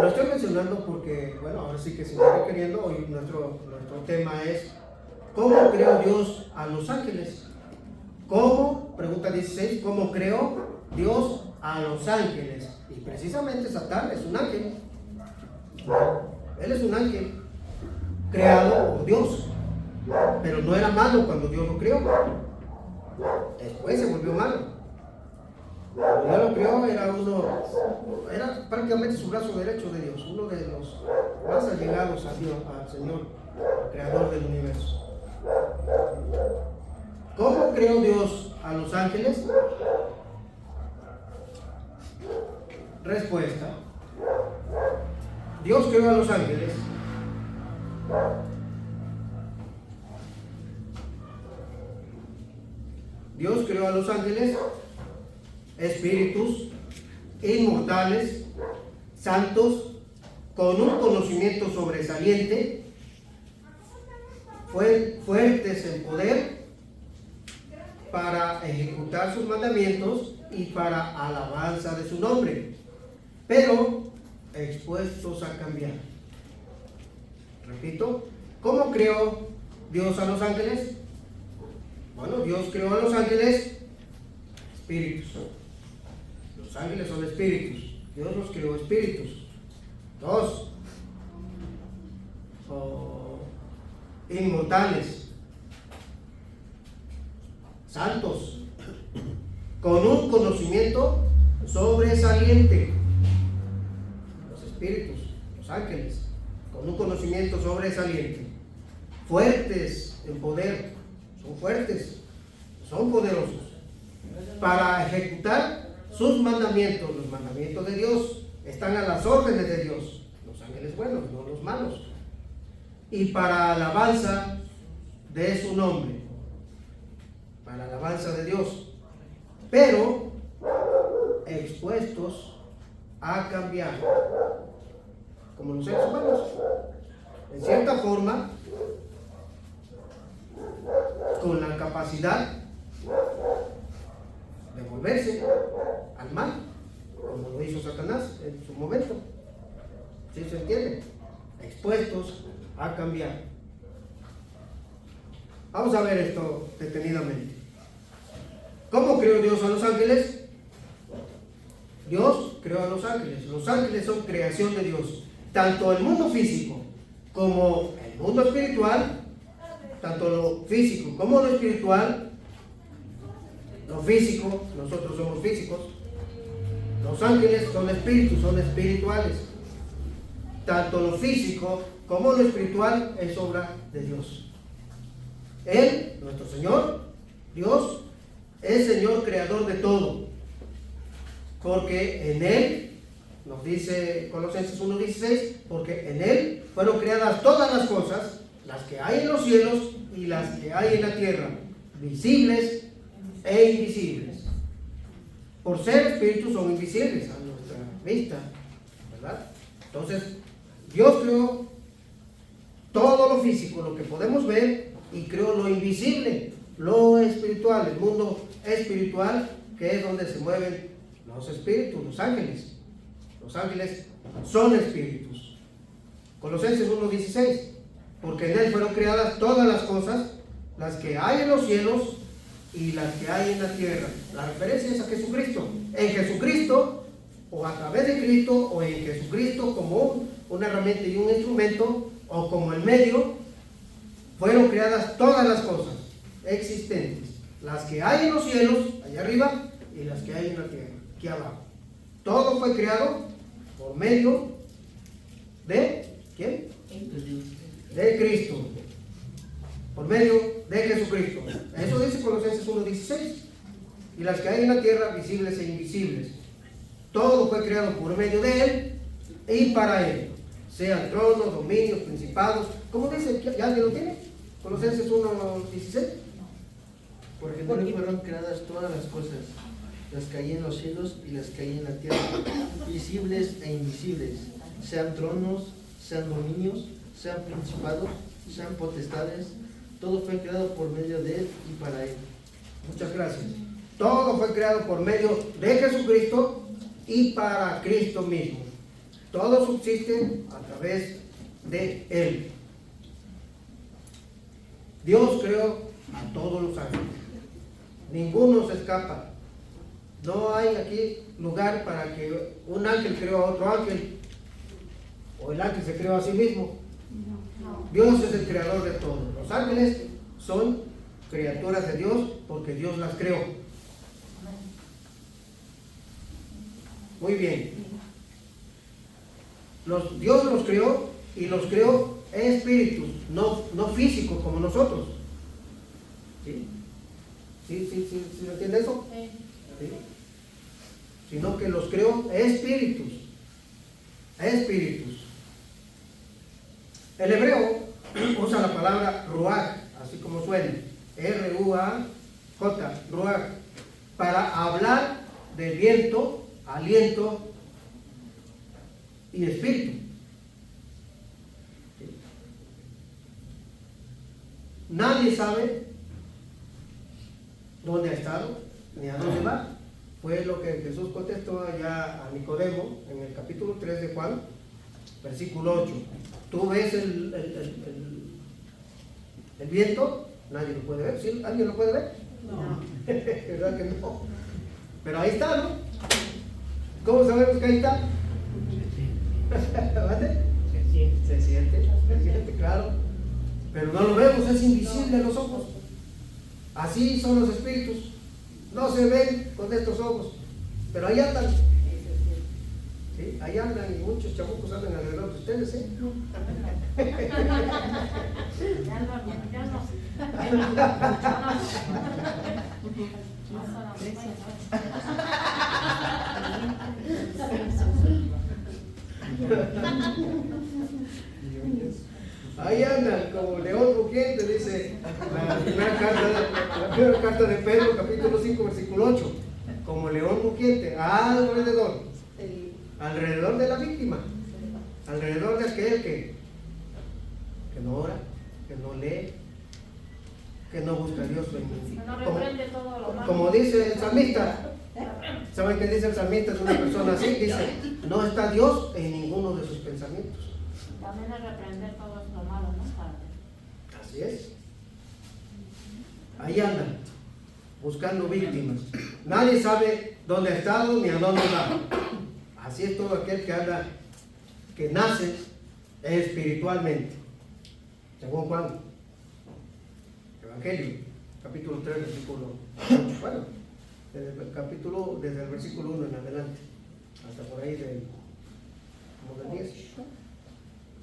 Lo estoy mencionando porque, bueno, ahora sí que si me estoy queriendo, hoy nuestro tema es ¿cómo creó Dios a los ángeles? ¿Cómo? Pregunta 16, ¿cómo creó Dios a los ángeles? Y precisamente Satán es un ángel. Él es un ángel creado por Dios, pero no era malo cuando Dios lo creó. Después se volvió malo. Cuando Dios lo creó era prácticamente su brazo derecho de Dios, uno de los más allegados a Dios, al Señor, al creador del universo. ¿Cómo creó Dios a los ángeles? Respuesta: Dios creó a los ángeles espíritus inmortales, santos, con un conocimiento sobresaliente, fuertes en poder, para ejecutar sus mandamientos y para alabanza de su nombre, pero expuestos a cambiar. Repito, ¿cómo creó Dios a los ángeles? Bueno, Dios creó a los ángeles espíritus. Los ángeles son espíritus. Dios los creó espíritus. Dos, inmortales, santos, con un conocimiento sobresaliente. Los espíritus, los ángeles, con un conocimiento sobresaliente, fuertes en poder, son fuertes, son poderosos, para ejecutar sus mandamientos. Los mandamientos de Dios están a las órdenes de Dios, los ángeles buenos, no los malos, y para alabanza de su nombre, para alabanza de Dios, pero expuestos a cambiar, como los seres humanos, en cierta forma, con la capacidad de volverse al mal, como lo hizo Satanás en su momento. ¿Sí se entiende? Expuestos a cambiar. Vamos a ver esto detenidamente. ¿Cómo creó Dios a los ángeles? Dios creó a los ángeles. Los ángeles son creación de Dios. Tanto el mundo físico como el mundo espiritual, tanto lo físico como lo espiritual, lo físico, nosotros somos físicos, los ángeles son espíritus, son espirituales. Tanto lo físico como lo espiritual es obra de Dios. Él, nuestro Señor, Dios, es Señor creador de todo, porque en Él, nos dice Colosenses 1:16, porque en Él fueron creadas todas las cosas, las que hay en los cielos y las que hay en la tierra, visibles e invisibles. Por ser espíritus son invisibles a nuestra vista, ¿verdad? Entonces, Dios creó todo lo físico, lo que podemos ver, y creó lo invisible, lo espiritual, el mundo espiritual, que es donde se mueven los espíritus, los ángeles. Los ángeles son espíritus. Colosenses 1:16, porque en Él fueron creadas todas las cosas, las que hay en los cielos y las que hay en la tierra. La referencia es a Jesucristo. En Jesucristo, o a través de Cristo, o en Jesucristo como una herramienta y un instrumento, o como el medio, fueron creadas todas las cosas existentes, las que hay en los cielos, allá arriba, y las que hay en la tierra, aquí abajo. Todo fue creado por medio de ¿quién? De Cristo, por medio de Jesucristo. Eso dice Colosenses 1:16. Y las que hay en la tierra, visibles e invisibles, todo fue creado por medio de Él y para Él, sean tronos, dominios, principados. ¿Cómo dice? ¿Ya alguien lo tiene? Colosenses 1:16. Porque por Él fueron creadas todas las cosas, las que hay en los cielos y las que hay en la tierra, visibles e invisibles, sean tronos, sean dominios, sean principados, sean potestades. Todo fue creado por medio de Él y para Él. Muchas gracias. Todo fue creado por medio de Jesucristo y para Cristo mismo. Todo subsiste a través de Él. Dios creó a todos los ángeles. Ninguno se escapa. No hay aquí lugar para que un ángel creó a otro ángel o el ángel se creó a sí mismo. Dios es el creador de todos. Los ángeles son criaturas de Dios porque Dios las creó. Muy bien. Dios los creó y los creó espíritus, no físicos como nosotros. ¿Sí? ¿Sí lo entiende eso? ¿Sí? Sino que los creó espíritus. Espíritus. El hebreo usa la palabra ruach, así como suena, R-U-A-J, ruach, para hablar de viento, aliento y espíritu. Nadie sabe dónde ha estado ni a dónde va. Fue lo que Jesús contestó allá a Nicodemo en el capítulo 3 de Juan, versículo 8. ¿Tú ves el viento? Nadie lo puede ver. ¿Sí? ¿Alguien lo puede ver? No. ¿Verdad que no? Pero ahí está, ¿no? ¿Cómo sabemos que ahí está? ¿Vale? Se siente, claro. Pero no lo vemos, es invisible a los ojos. Así son los espíritus. No se ven con estos ojos, pero ahí andan. ¿Sí? Ahí andan y muchos chamucos andan alrededor de ustedes, ¿eh? Ahí andan como león rugiente, dice la primera carta de Pedro, capítulo 5, versículo 8. Como león rugiente, alrededor de la víctima, alrededor de aquel que no ora, que no lee, que no busca a Dios. Como dice el salmista. ¿Saben qué dice el salmista de una persona así? Dice, no está Dios en ninguno de sus pensamientos. También es reprender todo lo malo, ¿no? Así es. Ahí andan, buscando víctimas. Nadie sabe dónde ha estado ni a dónde va. Así es todo aquel que anda, que nace espiritualmente. Según Juan, Evangelio, capítulo 3, versículo 8. Bueno, desde el versículo 1 en adelante, hasta por ahí como del 10.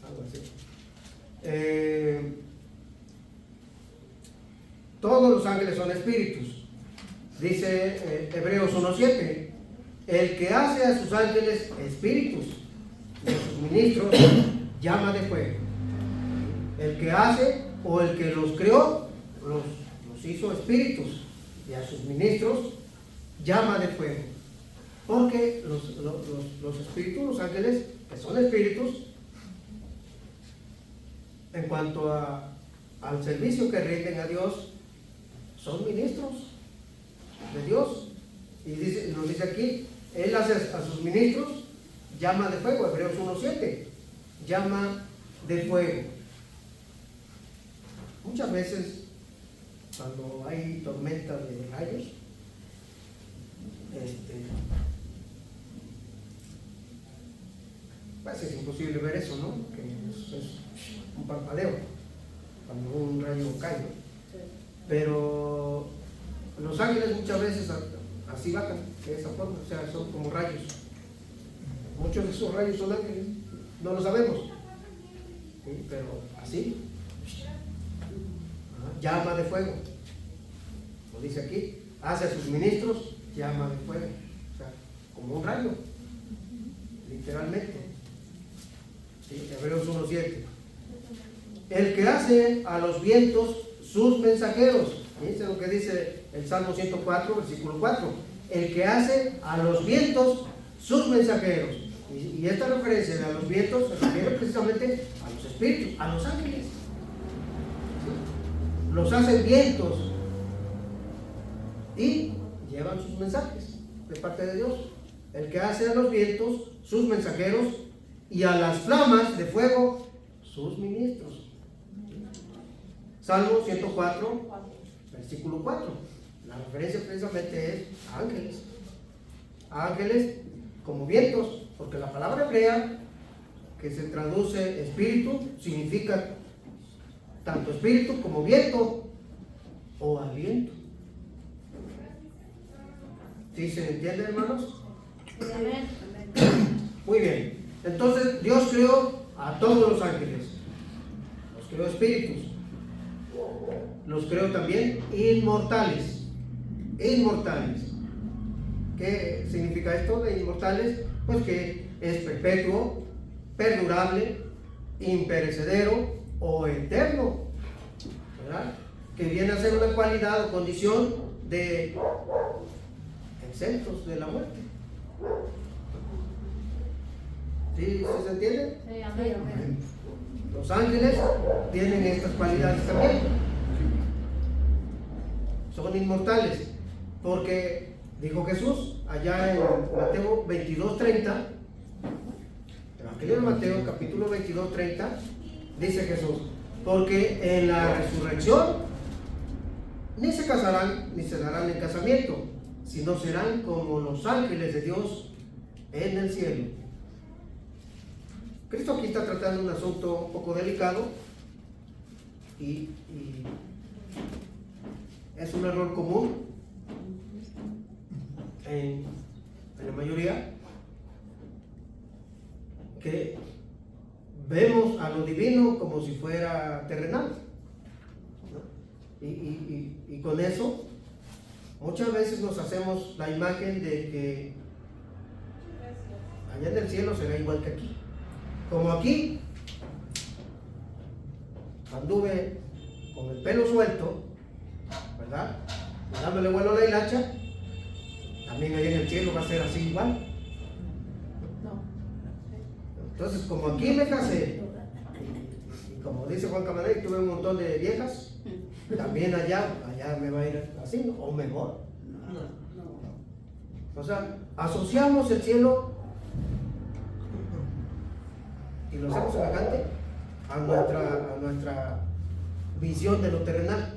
Algo así. Todos los ángeles son espíritus. Dice Hebreos 1:7, el que hace a sus ángeles espíritus y a sus ministros llama de fuego. El que hace o el que los creó los hizo espíritus y a sus ministros llama de fuego. Porque los espíritus, los ángeles, que son espíritus, en cuanto al servicio que rinden a Dios, son ministros de Dios. Y nos dice aquí, Él hace a sus ministros llama de fuego, Hebreos 1:7, llama de fuego. Muchas veces, cuando hay tormentas de rayos, pues es imposible ver eso, ¿no? Que es un parpadeo cuando un rayo cae, ¿no? Pero los ángeles muchas veces así bajan, de esa forma, o sea, son como rayos. Muchos de esos rayos son ángeles, no lo sabemos, ¿sí? Pero así, llama de fuego, lo dice aquí, hace a sus ministros llama de fuego, o sea, como un rayo, literalmente. ¿Sí? Hebreos 1:7. El que hace a los vientos sus mensajeros. Fíjense lo que dice el Salmo 104, versículo 4. El que hace a los vientos sus mensajeros. Y esta referencia de a los vientos se refiere precisamente a los espíritus, a los ángeles. ¿Sí? Los hacen vientos y llevan sus mensajes de parte de Dios. El que hace a los vientos sus mensajeros y a las flamas de fuego sus ministros. Salmo 104, versículo 4. La referencia precisamente es ángeles. Ángeles como vientos, porque la palabra hebrea que se traduce espíritu significa tanto espíritu como viento o aliento. ¿Sí se entiende, hermanos? Amén. Muy bien. Entonces Dios creó a todos los ángeles. Los creó espíritus. Los creó también inmortales. Inmortales. ¿Qué significa esto de inmortales? Pues que es perpetuo, perdurable, imperecedero o eterno, ¿verdad? Que viene a ser una cualidad o condición de exentos de la muerte. ¿Sí se entiende? Sí, amén. Los ángeles tienen estas cualidades también. Son inmortales, porque dijo Jesús allá en Mateo 22:30, Evangelio de Mateo capítulo 22:30, dice Jesús, porque en la resurrección ni se casarán ni se darán en casamiento, sino serán como los ángeles de Dios en el cielo. Cristo aquí está tratando un asunto un poco delicado y es un error común en la mayoría, que vemos a lo divino como si fuera terrenal, ¿no? Y con eso muchas veces nos hacemos la imagen de que allá en el cielo será igual que aquí. Como aquí anduve con el pelo suelto, ¿verdad? Dándole vuelo a la hilacha, también allá en el cielo va a ser así igual. Entonces, como aquí me casé, y como dice Juan Camarena, tuve un montón de viejas, también allá me va a ir así, ¿no? O mejor. O sea, asociamos el cielo y lo hacemos semejante a nuestra visión de lo terrenal.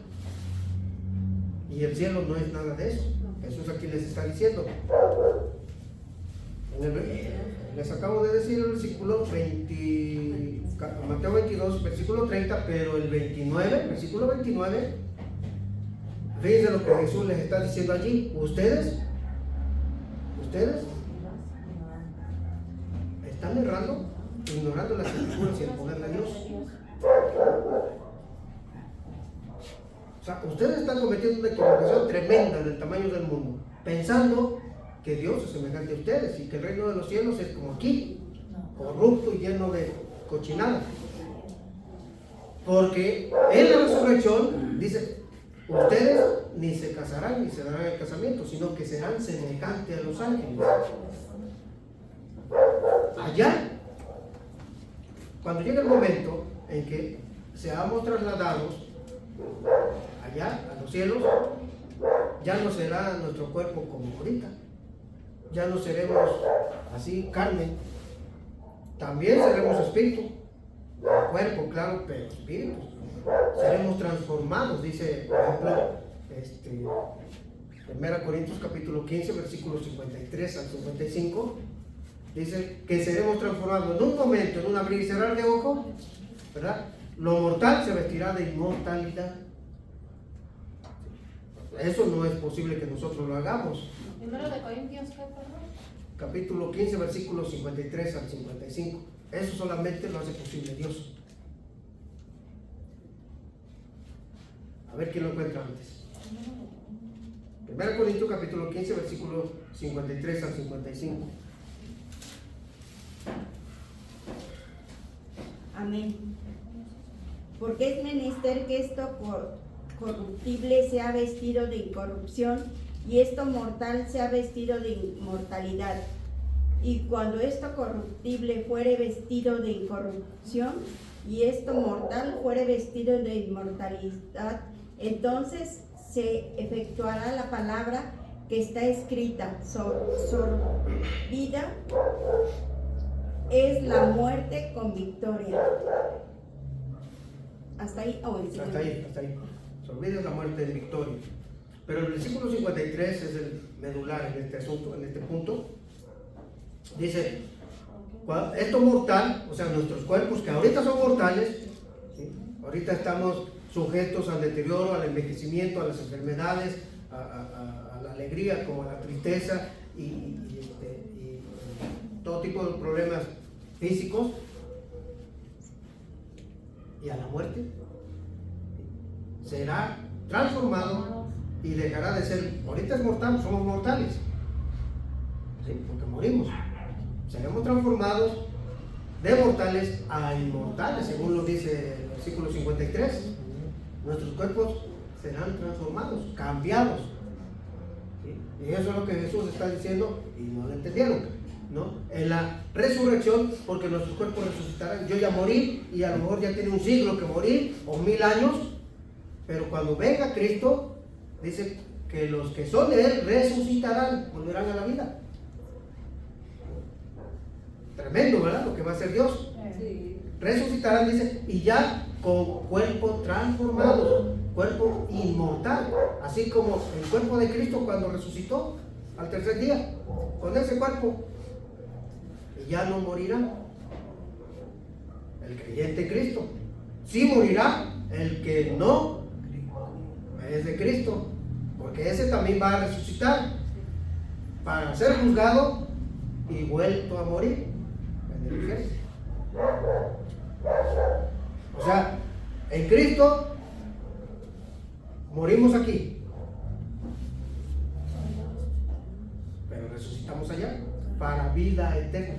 Y el cielo no es nada de eso. Jesús aquí les está diciendo. Les acabo de decir el versículo 20, Mateo 22, versículo 30, pero el 29, versículo 29, fíjense lo que Jesús les está diciendo allí. Ustedes están errando, ignorando las escrituras y el poder de Dios. O sea, ustedes están cometiendo una equivocación tremenda del tamaño del mundo, pensando que Dios es semejante a ustedes y que el reino de los cielos es como aquí, corrupto y lleno de cochinada. Porque en la resurrección dice, ustedes ni se casarán ni se darán el casamiento, sino que serán semejantes a los ángeles. Allá, cuando llegue el momento en que seamos trasladados allá a los cielos, ya no será nuestro cuerpo como ahorita. Ya no seremos así carne, también seremos espíritu, cuerpo, claro, pero espíritu. Seremos transformados, dice, por ejemplo, 1 Corintios capítulo 15, versículos 53 al 55, dice que seremos transformados en un momento, en un abrir y cerrar de ojo, ¿verdad? Lo mortal se vestirá de inmortalidad. Eso no es posible que nosotros lo hagamos. Primero de Corintios, ¿qué, perdón? Capítulo 15, versículos 53 al 55. Eso solamente lo hace posible Dios. A ver quién lo encuentra antes. 1 Corintios capítulo 15, versículos 53 al 55. Amén. Porque es menester que esto corruptible sea vestido de incorrupción y esto mortal sea vestido de inmortalidad. Y cuando esto corruptible fuere vestido de incorrupción y esto mortal fuere vestido de inmortalidad, entonces se efectuará la palabra que está escrita: sorbida es la muerte con victoria. Hasta ahí. Hasta ahí. Se olvida la muerte en victoria. Pero el versículo 53 es el medular en este asunto, en este punto. Dice, esto mortal, o sea, nuestros cuerpos que ahorita son mortales, ¿sí? Ahorita estamos sujetos al deterioro, al envejecimiento, a las enfermedades, a la alegría como a la tristeza y todo tipo de problemas físicos y a la muerte. Será transformado y dejará de ser, ahorita es mortal, somos mortales, ¿sí? Porque morimos. Seremos transformados de mortales a inmortales, según lo dice el versículo 53. Nuestros cuerpos serán transformados, cambiados, ¿sí? Y eso es lo que Jesús está diciendo y no lo entendieron, ¿no? En la resurrección, porque nuestros cuerpos resucitarán. Yo ya morí y a lo mejor ya tiene un siglo que morir o 1000 años, pero cuando venga Cristo, dice que los que son de Él resucitarán, volverán a la vida. Tremendo, ¿verdad? Lo que va a hacer Dios. Sí. Resucitarán, dice, y ya con cuerpos transformados, cuerpo inmortal, así como el cuerpo de Cristo cuando resucitó al tercer día, con ese cuerpo, y ya no morirá el creyente en Cristo. Sí morirá el que no es de Cristo, porque ese también va a resucitar para ser juzgado y vuelto a morir en el infierno. O sea, en Cristo morimos aquí, pero resucitamos allá para vida eterna.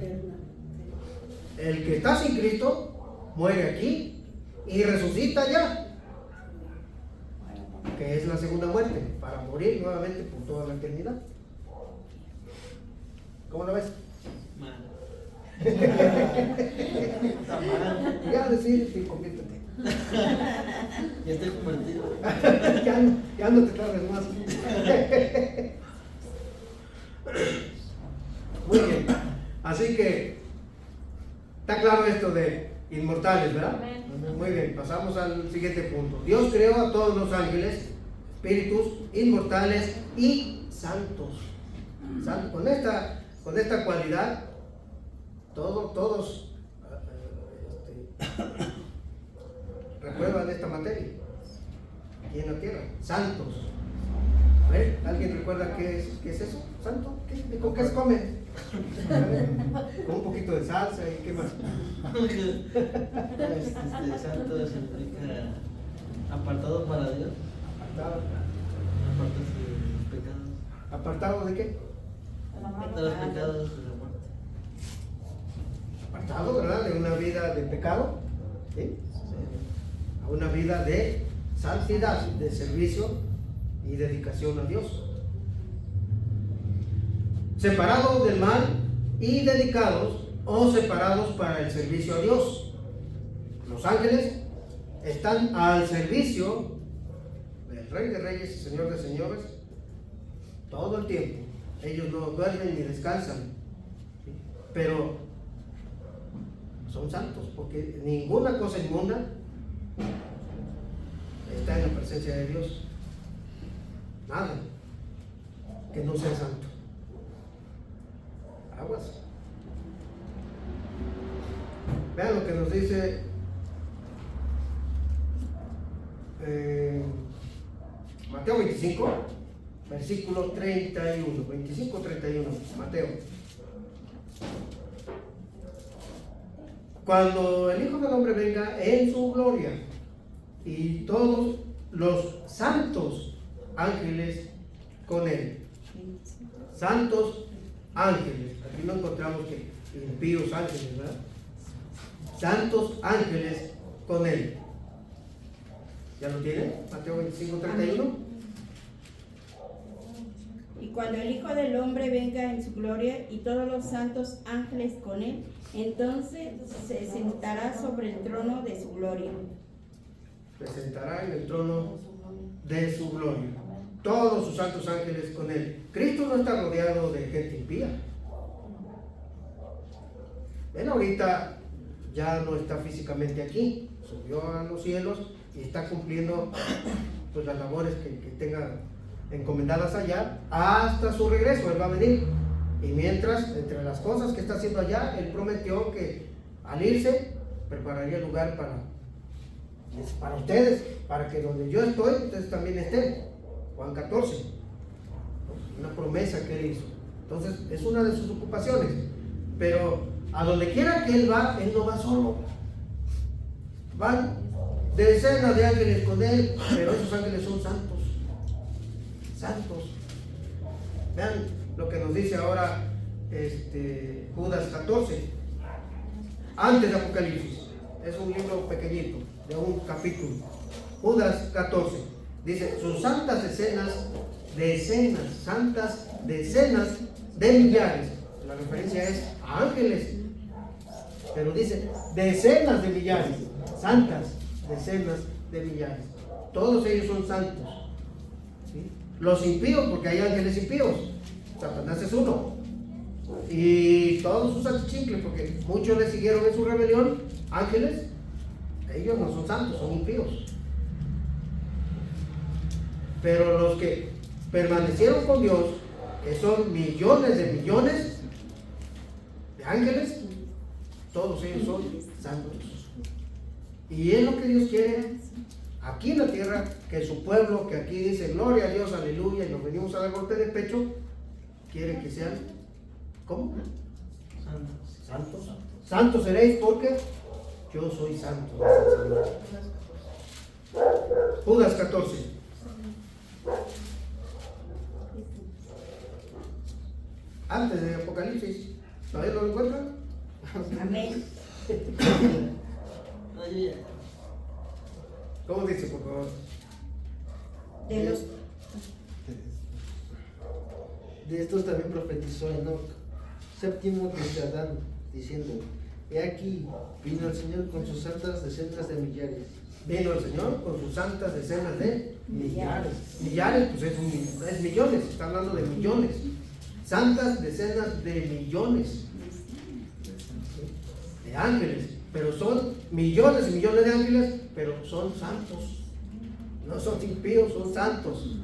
El que está sin Cristo muere aquí y resucita allá, que es la segunda muerte, para morir nuevamente por toda la eternidad. ¿Cómo lo ves? Mal. Ya decir, sí, conviértete. Ya estoy convertido. ya no te tardes más. Muy bien. Así que está claro esto de inmortales, ¿verdad? Muy bien, pasamos al siguiente punto. Dios creó a todos los ángeles, espíritus inmortales y santos. Con esta cualidad, todos reprueban esta materia aquí en la tierra. Santos. A ver, ¿alguien recuerda qué es eso? ¿Santo? ¿Con qué se come? Con un poquito de salsa y qué más. Santo significa apartado para Dios. Apartado. Apartado de los pecados. ¿Apartado de qué? De los pecados de la muerte. Apartado, ¿verdad? De una vida de pecado, ¿sí? A una vida de santidad, de servicio y dedicación a Dios. Separados del mal y dedicados o separados para el servicio a Dios. Los ángeles están al servicio del Rey de Reyes y Señor de Señores todo el tiempo. Ellos no duermen ni descansan, ¿sí? Pero son santos porque ninguna cosa inmunda está en la presencia de Dios. Nada que no sea santo. Aguas. Vean lo que nos dice Mateo 25, versículo 31. 25-31, Mateo. Cuando el Hijo del Hombre venga en su gloria y todos los santos ángeles con él. Santos ángeles. Aquí no encontramos que impíos ángeles, ¿verdad? Santos ángeles con él. ¿Ya lo tienen? Mateo 25-31. Y cuando el Hijo del Hombre venga en su gloria y todos los santos ángeles con él, entonces se sentará sobre el trono de su gloria. Se sentará en el trono de su gloria. todos sus santos ángeles con él. Cristo no está rodeado de gente impía. Él ahorita ya no está físicamente aquí, subió a los cielos y está cumpliendo pues las labores que tenga encomendadas allá hasta su regreso. Él va a venir, y mientras, entre las cosas que está haciendo allá, él prometió que al irse prepararía lugar para ustedes, para que donde yo estoy ustedes también estén. Juan 14, una promesa que él hizo. Entonces es una de sus ocupaciones, pero a donde quiera que él va, él no va solo, van decenas de ángeles con él, pero esos ángeles son santos. Vean lo que nos dice ahora Judas 14, antes de Apocalipsis. Es un libro pequeñito, de un capítulo. Judas 14 dice: sus santas santas decenas de millares. La referencia es a ángeles, pero dice decenas de millares, santas decenas de millares. Todos ellos son santos. ¿Sí? Los impíos, porque hay ángeles impíos. Satanás es uno. Y todos sus achichincles, porque muchos le siguieron en su rebelión, ángeles, ellos no son santos, son impíos. Pero los que permanecieron con Dios, que son millones de millones de ángeles, todos ellos son santos. Y es lo que Dios quiere aquí en la tierra, que su pueblo, que aquí dice gloria a Dios, aleluya, y nos venimos a dar golpe de pecho, quiere que sean, ¿cómo? Santos. Santos seréis porque yo soy santo, dice el Señor. Judas 14. Antes de Apocalipsis. ¿Todavía no lo encuentran? Amén. ¿Cómo dice, por favor? De estos también profetizó Enoc, séptimo de Adán, diciendo: he aquí, vino el Señor con sus santas decenas de millares. Vino el Señor con sus santas decenas de millares. Millares, pues es millones, está hablando de millones. Santas decenas de millones de ángeles, pero son millones y millones de ángeles, pero son santos. No son impíos, son santos.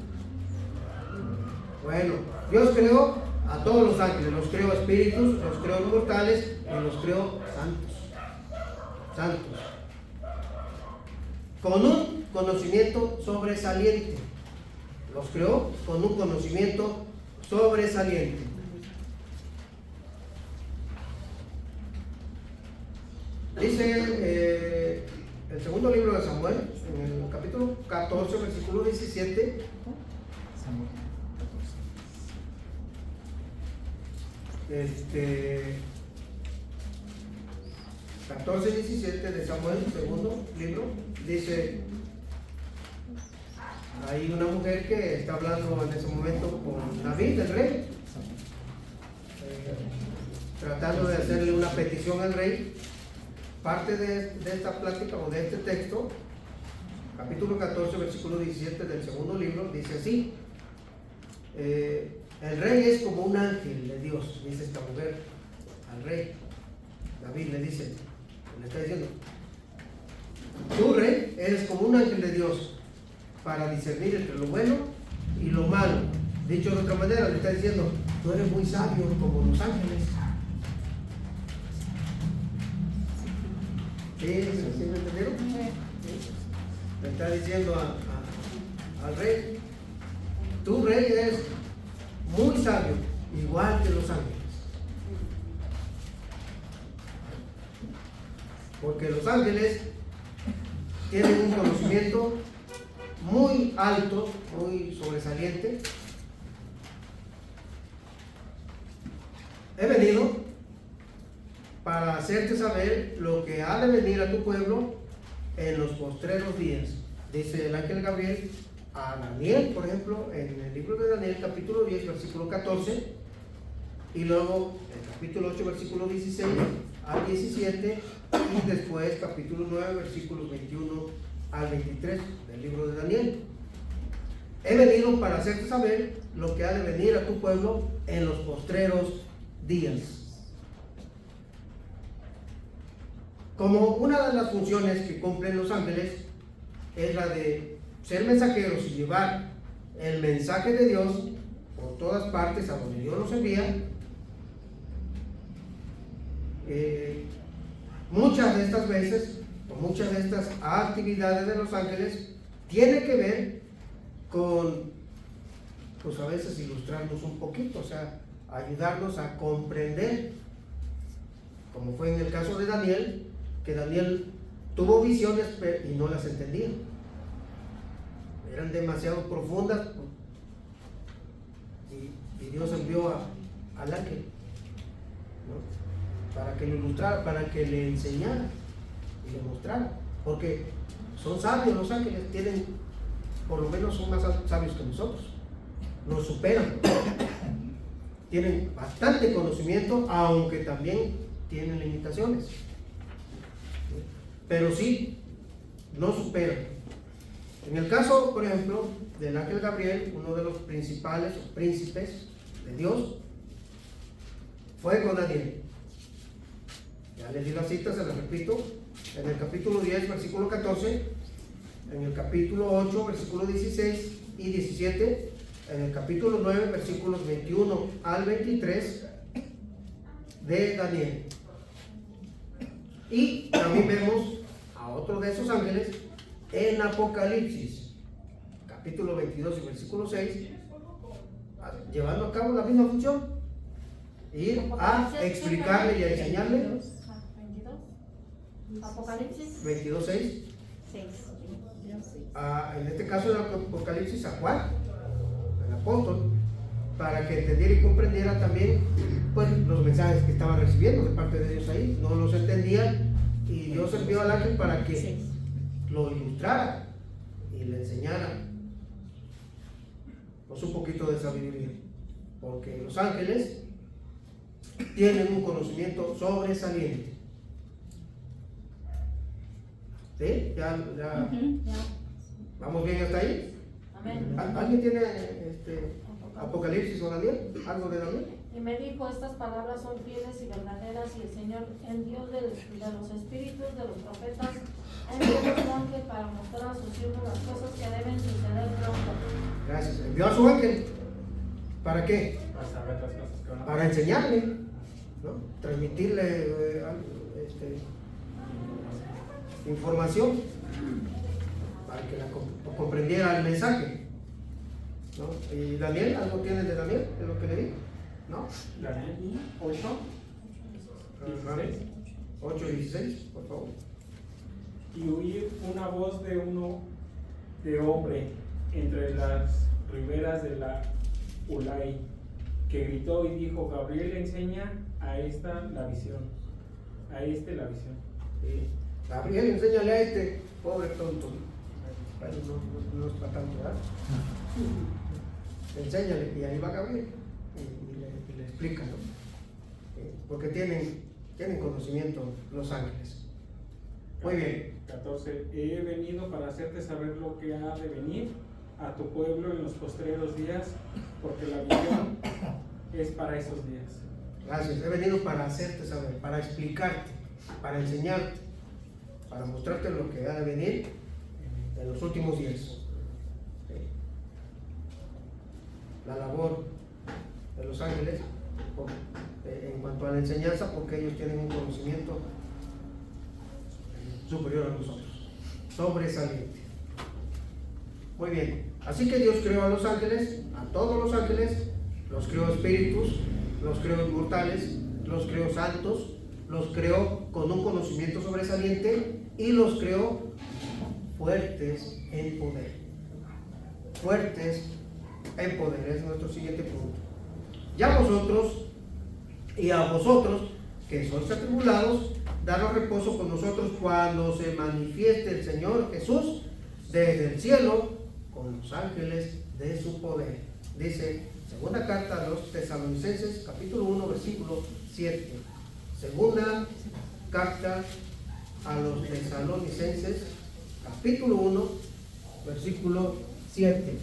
Bueno, Dios creó a todos los ángeles, los creó espíritus, los creó mortales y los creó santos. Con un conocimiento sobresaliente. Los creó con un conocimiento sobresaliente. Dice el segundo libro de Samuel, en el capítulo 14, versículo 17. Samuel 14:17 de Samuel, segundo libro, dice: hay una mujer que está hablando en ese momento con David, el rey, tratando de hacerle una petición al rey. Parte de esta plática o de este texto, capítulo 14, versículo 17 del segundo libro, dice así: el rey es como un ángel de Dios, dice esta mujer al rey. David le está diciendo: tú, rey, eres como un ángel de Dios para discernir entre lo bueno y lo malo. Dicho de otra manera, le está diciendo: tú eres muy sabio como los ángeles. ¿Sí me entendieron? Le está diciendo al rey: tú, rey, eres muy sabio, igual que los ángeles. Porque los ángeles tienen un conocimiento muy alto, muy sobresaliente. He venido para hacerte saber lo que ha de venir a tu pueblo en los postreros días. Dice el ángel Gabriel a Daniel, por ejemplo, en el libro de Daniel, capítulo 10, versículo 14, y luego el capítulo 8, versículo 16 al 17, y después capítulo 9, versículos 21 al 23 del libro de Daniel. he venido para hacerte saber lo que ha de venir a tu pueblo en los postreros días. Como una de las funciones que cumplen los ángeles es la de ser mensajeros y llevar el mensaje de Dios por todas partes a donde Dios los envía, muchas de estas veces, o muchas de estas actividades de los ángeles, tiene que ver con, pues a veces ilustrarnos un poquito, o sea, ayudarnos a comprender, como fue en el caso de Daniel, que Daniel tuvo visiones y no las entendía, eran demasiado profundas, y Dios envió al ángel, ¿no? Para que lo ilustrara, para que le enseñara y le mostrara, porque son sabios los ángeles, tienen, por lo menos son más sabios que nosotros, nos superan, tienen bastante conocimiento, aunque también tienen limitaciones, pero sí nos superan. En el caso, por ejemplo, del ángel Gabriel, uno de los principales o príncipes de Dios, fue con Daniel. Ya les di la cita, se la repito, en el capítulo 10, versículo 14, en el capítulo 8, versículos 16 y 17, en el capítulo 9, versículos 21 al 23 de Daniel. Y también vemos a otro de esos ángeles en Apocalipsis, capítulo 22 y versículo 6, llevando a cabo la misma función, ir a explicarle y a enseñarle. 22. Apocalipsis 22, 6. 6. En este caso el Apocalipsis a Juan, el apóstol, para que entendiera y comprendiera también pues los mensajes que estaban recibiendo de parte de Dios ahí. No los entendía y Dios envió al ángel para que lo ilustrara y le enseñara pues un poquito de sabiduría, porque los ángeles tienen un conocimiento sobresaliente. ¿Sí? ¿Ya? ¿Vamos bien hasta ahí? Amén. ¿Alguien tiene Apocalipsis o Daniel? ¿Algo de Daniel? Y me dijo, estas palabras son fieles y verdaderas, y el Señor, el Dios de los espíritus de los profetas, envió a su ángel para mostrar a sus siervos las cosas que deben suceder pronto. Gracias. Envió a su ángel. ¿Para qué? Para saber las cosas que van a Para enseñarle, ¿no? Transmitirle información para que comprendiera el mensaje, ¿no? ¿Y Daniel? ¿Algo tienes de Daniel? ¿De lo que le di? ¿No? Daniel 8, 16. 8 y 16, por favor. Y oí una voz de hombre entre las riberas de la Ulai, que gritó y dijo: Gabriel enseña a esta la visión, a este la visión. Sí. Gabriel, enséñale a este pobre tonto. Bueno, no es para tanto, ¿verdad? Enséñale, y ahí va Gabriel y le explica, ¿no? Porque tienen conocimiento los ángeles. Muy bien. 14. He venido para hacerte saber lo que ha de venir a tu pueblo en los postreros días, porque la visión es para esos días. Gracias. He venido para hacerte saber, para explicarte, para enseñarte, para mostrarte lo que ha de venir en los últimos días. ¿Sí? La labor de los ángeles en cuanto a la enseñanza, porque ellos tienen un conocimiento superior a nosotros, sobresaliente. Muy bien, así que Dios creó a los ángeles, a todos los ángeles, los creó espíritus, los creó inmortales, los creó santos, los creó con un conocimiento sobresaliente y los creó fuertes en poder. Fuertes en poder es nuestro siguiente punto. Ya vosotros y a vosotros que sois atribulados, daros reposo con nosotros cuando se manifieste el Señor Jesús desde el cielo con los ángeles de su poder. Dice segunda carta a los Tesalonicenses, capítulo 1, versículo 7. Segunda carta a los Tesalonicenses, capítulo 1, versículo 7.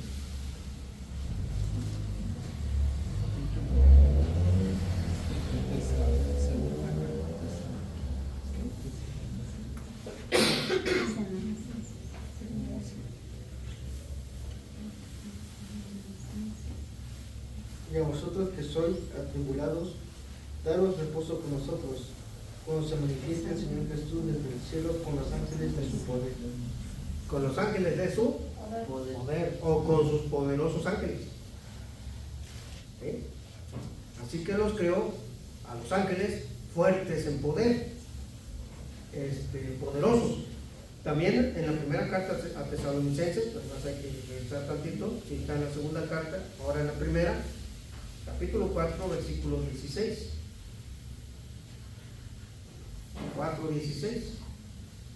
vosotros que sois atribulados, daros reposo con nosotros, cuando se manifieste el Señor Jesús desde el cielo con los ángeles de su poder. Con los ángeles de su poder, o con sus poderosos ángeles. ¿Sí? Así que los creó a los ángeles fuertes en poder, poderosos. También en la primera carta a Tesalonicenses, pues más hay que revisar tantito, si está en la segunda carta, ahora en la primera, capítulo 4, versículo 16. 4:16.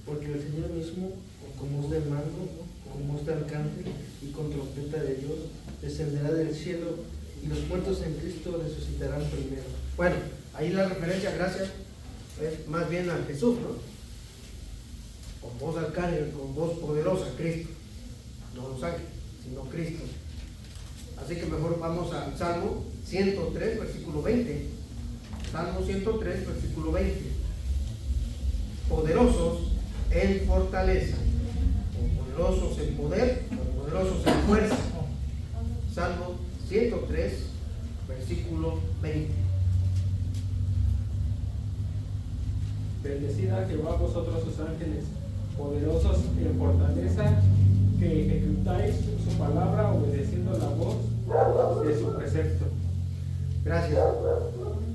Porque el Señor mismo, con voz de mando, con voz de arcángel y con trompeta de Dios, descenderá del cielo y los muertos en Cristo resucitarán primero. Bueno, ahí la referencia, gracias, es más bien a Jesús, ¿no? Con voz de arcángel, con voz poderosa, Cristo. No los ángeles, sino Cristo. Así que mejor vamos al Salmo 103, versículo 20. Salmo 103, versículo 20. Poderosos en fortaleza, o poderosos en poder, o poderosos en fuerza. Salmo 103, versículo 20. Bendecida Jehová vosotros sus ángeles, poderosos en fortaleza, que ejecutáis su palabra obedeciendo la voz de su precepto. Gracias.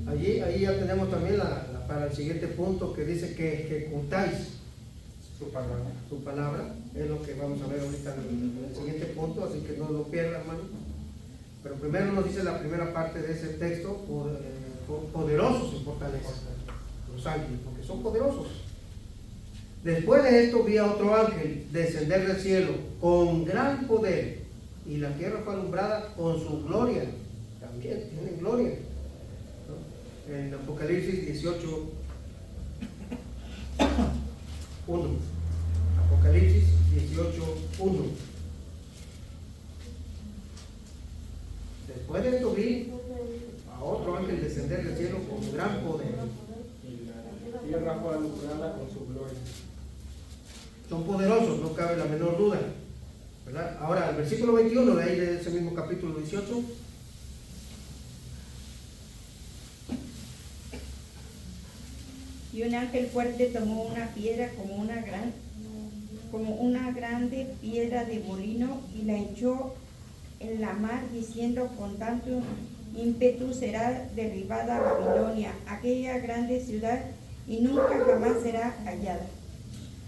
Ahí ya tenemos también para el siguiente punto que dice que ejecutáis su palabra. Es lo que vamos a ver ahorita en el siguiente punto, así que no lo pierdan, hermano. Pero primero nos dice la primera parte de ese texto, poderosos en fortaleza, los ángeles, porque son poderosos. Después de esto vi a otro ángel descender del cielo con gran poder, y la tierra fue alumbrada con su gloria. También tienen gloria, ¿no? En Apocalipsis 18, 1. Apocalipsis 18, 1. Después de esto vi a otro ángel descender del cielo con gran poder. Y la tierra fue alumbrada con su gloria. Son poderosos, no cabe la menor duda, ¿verdad? Ahora, el versículo 21 de ahí de ese mismo capítulo 18. Y un ángel fuerte tomó una piedra como una grande piedra de molino y la echó en la mar, diciendo: con tanto ímpetu será derribada Babilonia, aquella grande ciudad, y nunca jamás será hallada.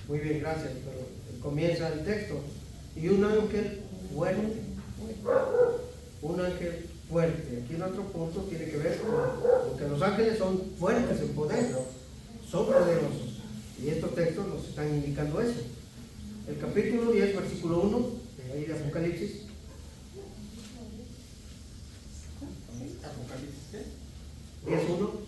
Muy bien, gracias. Pero comienza el texto. Y un ángel fuerte. Un ángel fuerte. Aquí en otro punto tiene que ver con que los ángeles son fuertes en poder, son poderosos. Y estos textos nos están indicando eso. El capítulo 10, versículo 1, de ahí de Apocalipsis. Apocalipsis 10:1.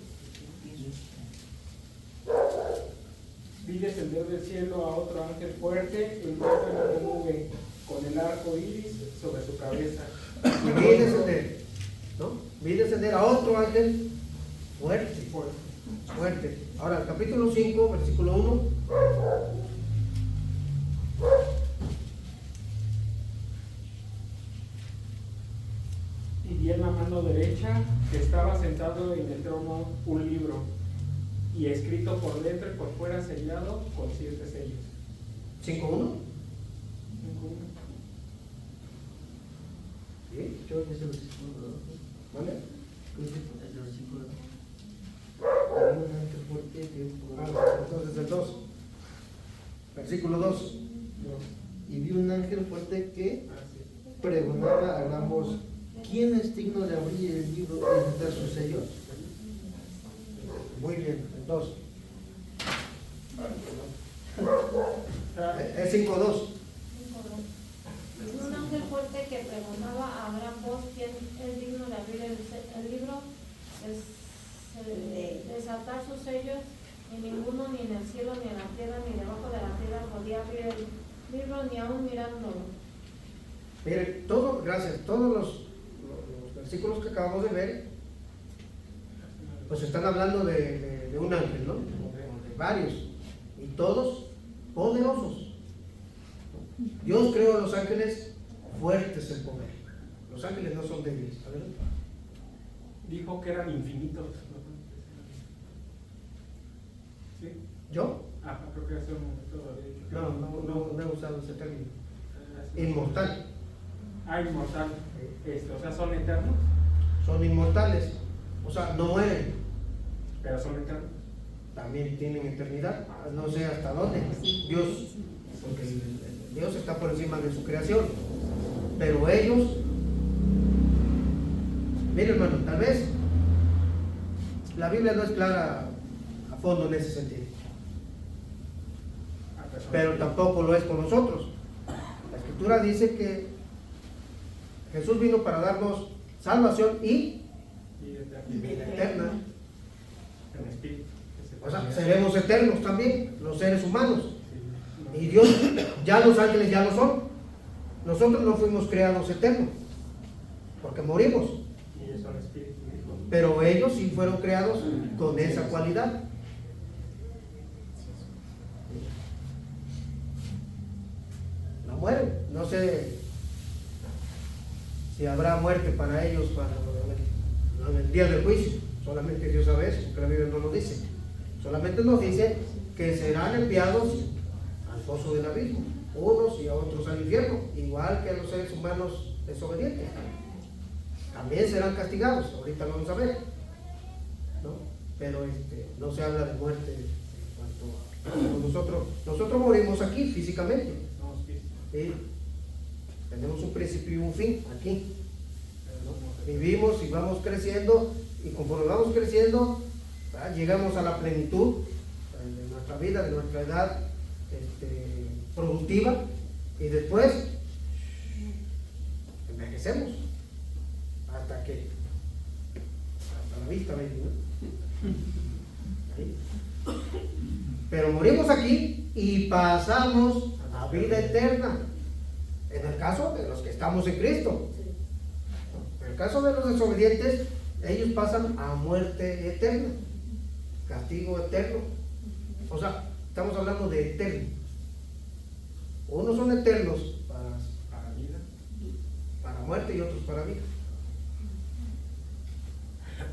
Vi descender del cielo a otro ángel fuerte, envuelto en una nube, con el arco iris sobre su cabeza. Y vi descender, ¿no? Vi descender a otro ángel fuerte. Fuerte. Ahora, el capítulo 5, versículo 1. Y vi en la mano derecha que estaba sentado en el trono un libro, y escrito por dentro y por fuera sellado con 7 sellos. 5:1. ¿Sí? Creo que es el versículo 2. ¿Vale? Creo que es el versículo 2. Había un ángel fuerte que Entonces el 2. Versículo 2. y vi un ángel fuerte que pregonaba a gran voz: ¿quién es digno de abrir el libro y quitar sus sellos? Muy bien, el 2. Es 5:2. Un ángel fuerte que pregonaba a gran voz: ¿quién es digno de abrir el libro? Desatar sus sellos, y ninguno, ni en el cielo, ni en la tierra, ni debajo de la tierra, podía abrir el libro, ni aún mirándolo. Miren, todos los versículos que acabamos de ver, pues están hablando de un ángel, ¿no? De varios, y todos poderosos. Dios creó a los ángeles fuertes en poder. Los ángeles no son débiles, ¿sabes? dijo que eran infinitos. ¿Sí? ¿Yo? Ah, creo que hace un momento lo había dicho. No he usado ese término. Inmortal. Ah, inmortal. O sea, son eternos, Son inmortales. O sea, no mueren. pero son eternos. También tienen eternidad. No sé hasta dónde. Dios, porque Dios está por encima de su creación. Pero ellos, mire hermano, tal vez la Biblia no es clara a fondo en ese sentido. Pero tampoco lo es con nosotros. La Escritura dice que Jesús vino para darnos salvación y vida eterna. En espíritu. O sea, seremos eternos también, los seres humanos. Y Dios, ya los ángeles ya lo son. Nosotros no fuimos creados eternos, porque morimos. Y ellos son espíritu. Pero ellos sí fueron creados con esa cualidad. No mueren. No sé si habrá muerte para ellos en el día del juicio. Solamente Dios sabe eso, porque la Biblia no lo dice. Solamente nos dice que serán enviados al foso del abismo, unos y a otros al infierno, igual que los seres humanos desobedientes. También serán castigados, ahorita lo vamos a ver, ¿no? Pero no se habla de muerte en cuanto a nosotros morimos aquí físicamente. ¿Sí? Tenemos un principio y un fin aquí, ¿no? Vivimos y vamos creciendo, y conforme vamos creciendo, llegamos a la plenitud de nuestra vida, de nuestra edad productiva, y después envejecemos hasta la vista, ¿no? ¿Sí? Pero morimos aquí y pasamos a vida eterna, en el caso de los que estamos en Cristo. En el caso de los desobedientes, ellos pasan a muerte eterna, castigo eterno. O sea, estamos hablando de eterno. Unos son eternos para vida, para muerte, y otros para vida.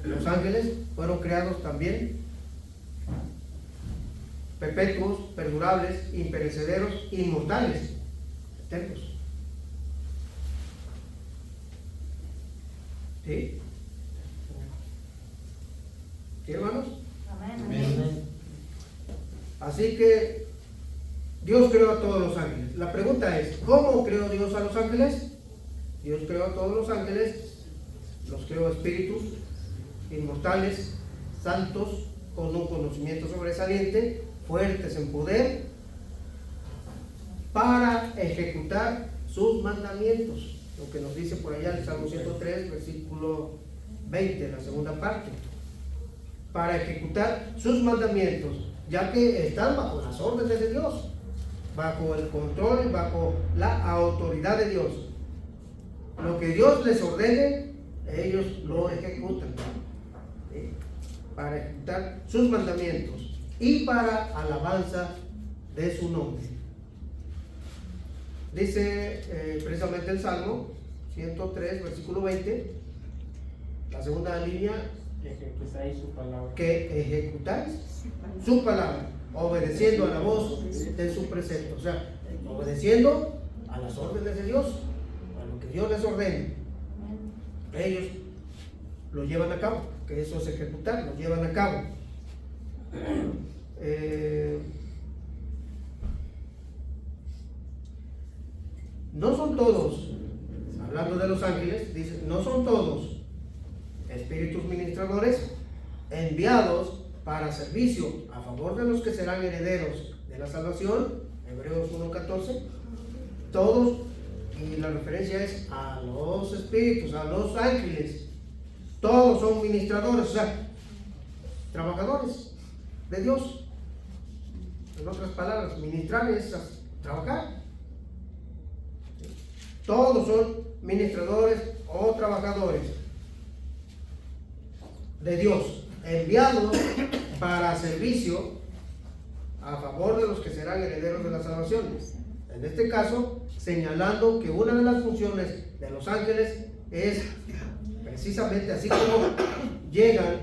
Los ángeles fueron creados también perpetuos, perdurables, imperecederos, inmortales, eternos. ¿Sí? ¿Sí, hermanos? Amén. Así que Dios creó a todos los ángeles. La pregunta es, ¿cómo creó Dios a los ángeles? Dios creó a todos los ángeles, los creó espíritus inmortales, santos, con un conocimiento sobresaliente, fuertes en poder, para ejecutar sus mandamientos. Lo que nos dice por allá el Salmo 103, versículo 20, la segunda parte. Para ejecutar sus mandamientos, ya que están bajo las órdenes de Dios, bajo el control, bajo la autoridad de Dios. Lo que Dios les ordene, ellos lo ejecutan. ¿Sí? Para ejecutar sus mandamientos y para alabanza de su nombre. Dice precisamente el Salmo 103, versículo 20, la segunda línea, Ejecutáis su palabra. que ejecutáis su palabra, obedeciendo a la voz de su precepto. O sea, obedeciendo a las órdenes de Dios, a lo que Dios les ordene. Ellos lo llevan a cabo, que eso es ejecutar, lo llevan a cabo. No son todos, hablando de los ángeles, dice, no son todos espíritus ministradores enviados para servicio a favor de los que serán herederos de la salvación, Hebreos 1:14, todos, y la referencia es a los espíritus, a los ángeles, todos son ministradores, o sea, trabajadores de Dios. En otras palabras, ministrar es trabajar. Todos son ministradores o trabajadores de Dios, enviados para servicio a favor de los que serán herederos de la salvación. En este caso, señalando que una de las funciones de los ángeles es precisamente así como llegan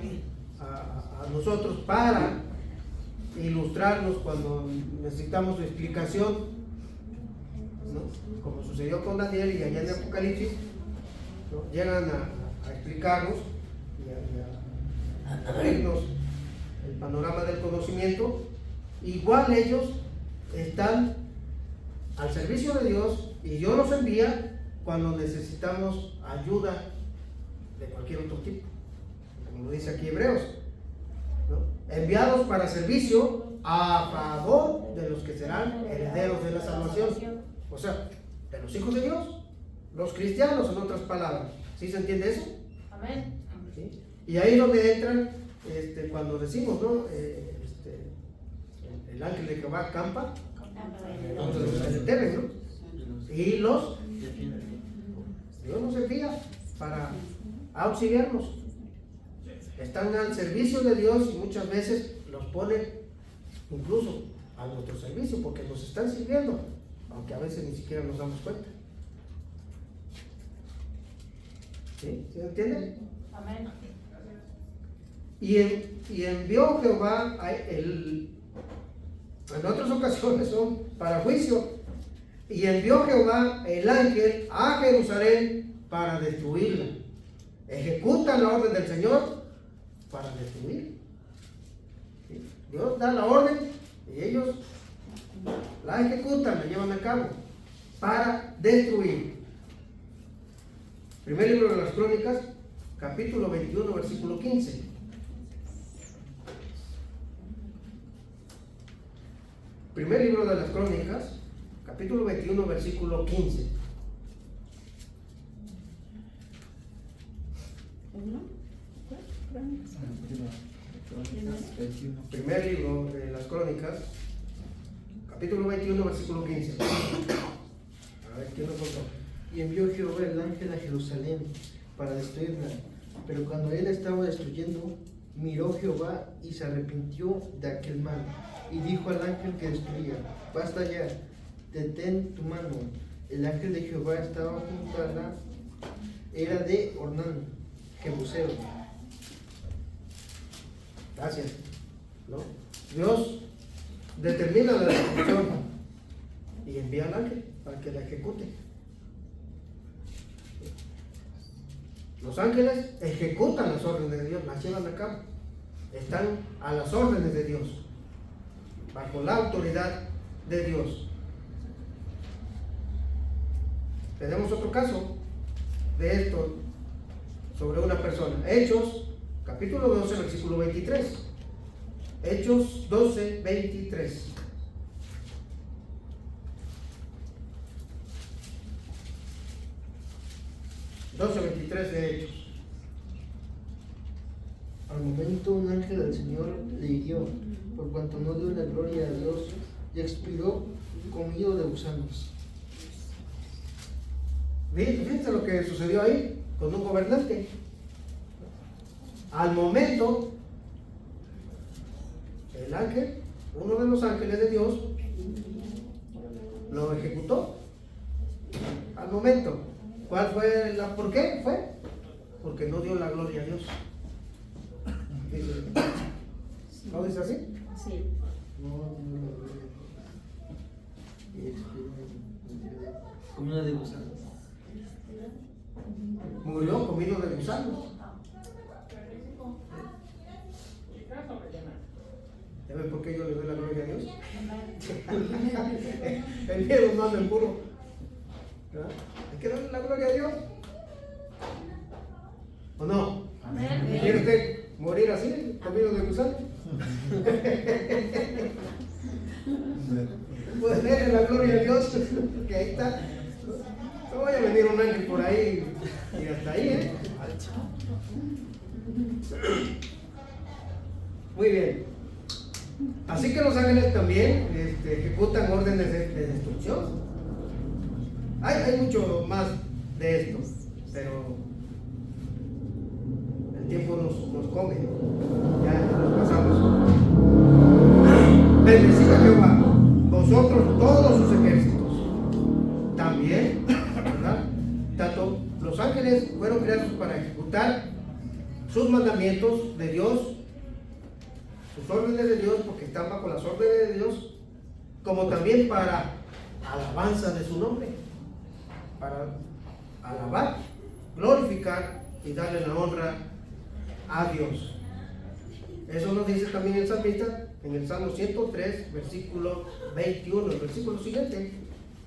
a nosotros para ilustrarnos cuando necesitamos su explicación, ¿no? Como sucedió con Daniel y allá en Apocalipsis, ¿no? Llegan a explicarnos y a abrirnos el panorama del conocimiento. Igual ellos están al servicio de Dios y Dios los envía cuando necesitamos ayuda de cualquier otro tipo, como lo dice aquí Hebreos, ¿no? Enviados para servicio a favor de los que serán herederos de la salvación, o sea, de los hijos de Dios, los cristianos, en otras palabras. ¿Sí se entiende eso? Amén. ¿Sí? Y ahí es donde entran, cuando decimos, ¿no? El ángel de Jehová acampa contra los que le temen, ¿no? Y Dios nos envía para auxiliarnos. Están al servicio de Dios y muchas veces los ponen incluso a nuestro servicio porque nos están sirviendo, aunque a veces ni siquiera nos damos cuenta. ¿Sí? ¿Se entiende? Amén. Y envió Jehová en otras ocasiones son para juicio. Y envió Jehová el ángel a Jerusalén para destruirla. Ejecutan la orden del Señor para destruir. ¿Sí? Dios da la orden y ellos la ejecutan, la llevan a cabo para destruir. Primer libro de las Crónicas, capítulo 21, versículo 15. Primer libro de las Crónicas, capítulo 21, versículo 15. Primer libro de las Crónicas, capítulo 21, versículo 15. A ver, ¿quién lo contó? Y envió Jehová el ángel a Jerusalén para destruirla. Pero cuando él estaba destruyendo, miró Jehová y se arrepintió de aquel mal. Y dijo al ángel que destruía: basta ya, detén tu mano. El ángel de Jehová estaba junto a la era de Ornán, jebuseo. Gracias. ¿No? Dios determina la destrucción y envía al ángel para que la ejecute. Los ángeles ejecutan las órdenes de Dios, las llevan a cabo. Están a las órdenes de Dios, bajo la autoridad de Dios. Tenemos otro caso de esto sobre una persona. Hechos, capítulo 12, versículo 23. Hechos 12, 23. de Hechos. Al momento un ángel del Señor le hirió, por cuanto no dio la gloria a Dios, y expiró comido de gusanos. Fíjense lo que sucedió ahí con un gobernante. Al momento, el ángel, uno de los ángeles de Dios, lo ejecutó. Al momento. ¿Cuál fue la? ¿Por qué fue? Porque no dio la gloria a Dios. ¿No dice así? Sí. No dio la gloria. Y expiró comido de gusanos. Murió comido de gusanos. ¿Ya ven por qué yo le doy la gloria a Dios? El miedo no anda en puro. ¿Verdad? Hay que darle la gloria a Dios. ¿O no? Amén. ¿Quiere usted morir así, comido de gusano? Pues denle la gloria a Dios, que ahí está. No vaya a venir un ángel por ahí y hasta ahí, ¿eh? Muy bien. Así que los ángeles también ejecutan órdenes de destrucción. Hay mucho más de esto, pero el tiempo nos come. Ya nos pasamos. Bendecid a Jehová, vosotros todos sus ejércitos. También, ¿verdad? Tanto los ángeles fueron creados para ejecutar ejecutar sus mandamientos de Dios, sus órdenes de Dios, porque están bajo las órdenes de Dios, como también para alabanza de su nombre, para alabar, glorificar y darle la honra a Dios. Eso nos dice también el salmista en el Salmo 103, versículo 21, el versículo siguiente.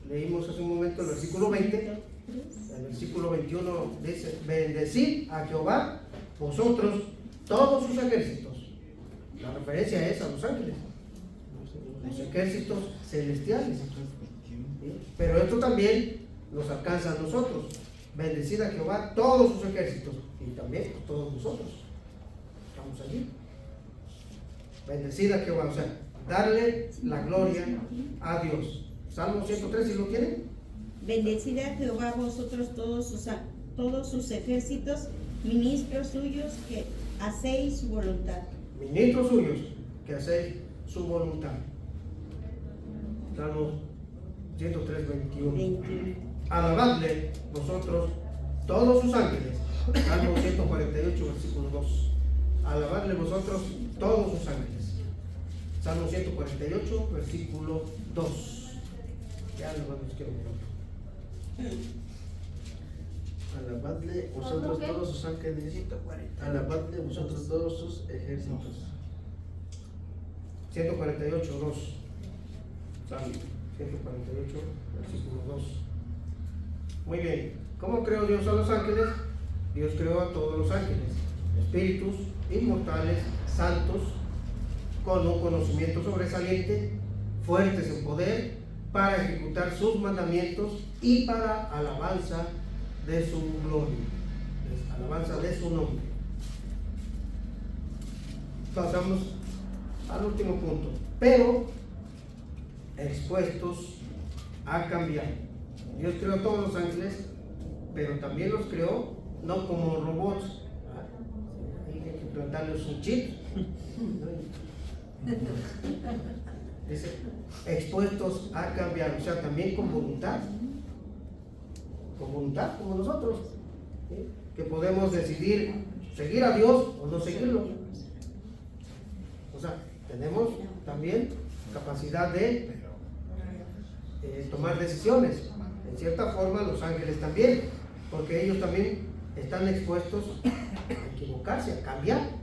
Leímos hace un momento el versículo 20. El versículo 21 dice: bendecid a Jehová vosotros todos sus ejércitos. La referencia es a los ángeles, los ejércitos celestiales. ¿Sí? Pero esto también nos alcanza a nosotros. Bendecid a Jehová todos sus ejércitos, y también todos nosotros estamos allí. Bendecid a Jehová, o sea, darle la gloria a Dios. Salmo 103, ¿sí lo tienen? Bendecid a Jehová vosotros todos sus ejércitos, ministros suyos que hacéis su voluntad. Ministros suyos que hacéis su voluntad. Salmo 103, 21. Alabadle vosotros todos sus ángeles. Salmo 148, versículo 2. Alabadle vosotros todos sus ángeles. Salmo 148, versículo 2. Ya los quiero ver. Alabadle vosotros todos sus ángeles, alabadle vosotros todos sus ejércitos. 148, 2. Salmo 148, versículo 2. Muy bien. ¿Cómo creó Dios a los ángeles? Dios creó a todos los ángeles, espíritus inmortales, santos, con un conocimiento sobresaliente, fuertes en poder, para ejecutar sus mandamientos y para alabanza de su gloria, alabanza de su nombre. Pasamos al último punto. Pero expuestos a cambiar. Dios creó a todos los ángeles, pero también los creó no como robots. Hay que plantarles un chip. Dice, expuestos a cambiar, o sea, también con voluntad, como nosotros, ¿sí? Que podemos decidir seguir a Dios o no seguirlo. O sea, tenemos también capacidad de tomar decisiones. En cierta forma, los ángeles también, porque ellos también están expuestos a equivocarse, a cambiar.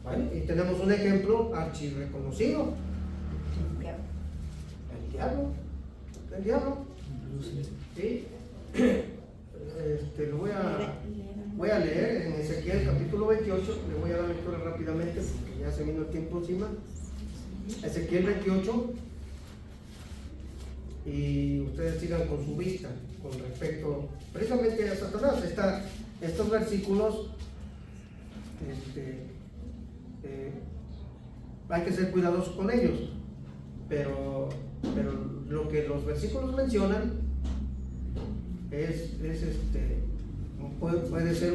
¿Vale? Y tenemos un ejemplo archirreconocido: el diablo. ¿Sí? Lo voy a leer en Ezequiel capítulo 28. Le voy a dar lectura rápidamente porque ya se vino el tiempo encima. Ezequiel 28, y ustedes sigan con su vista con respecto precisamente a Satanás. Estos versículos hay que ser cuidadosos con ellos, pero lo que los versículos mencionan puede ser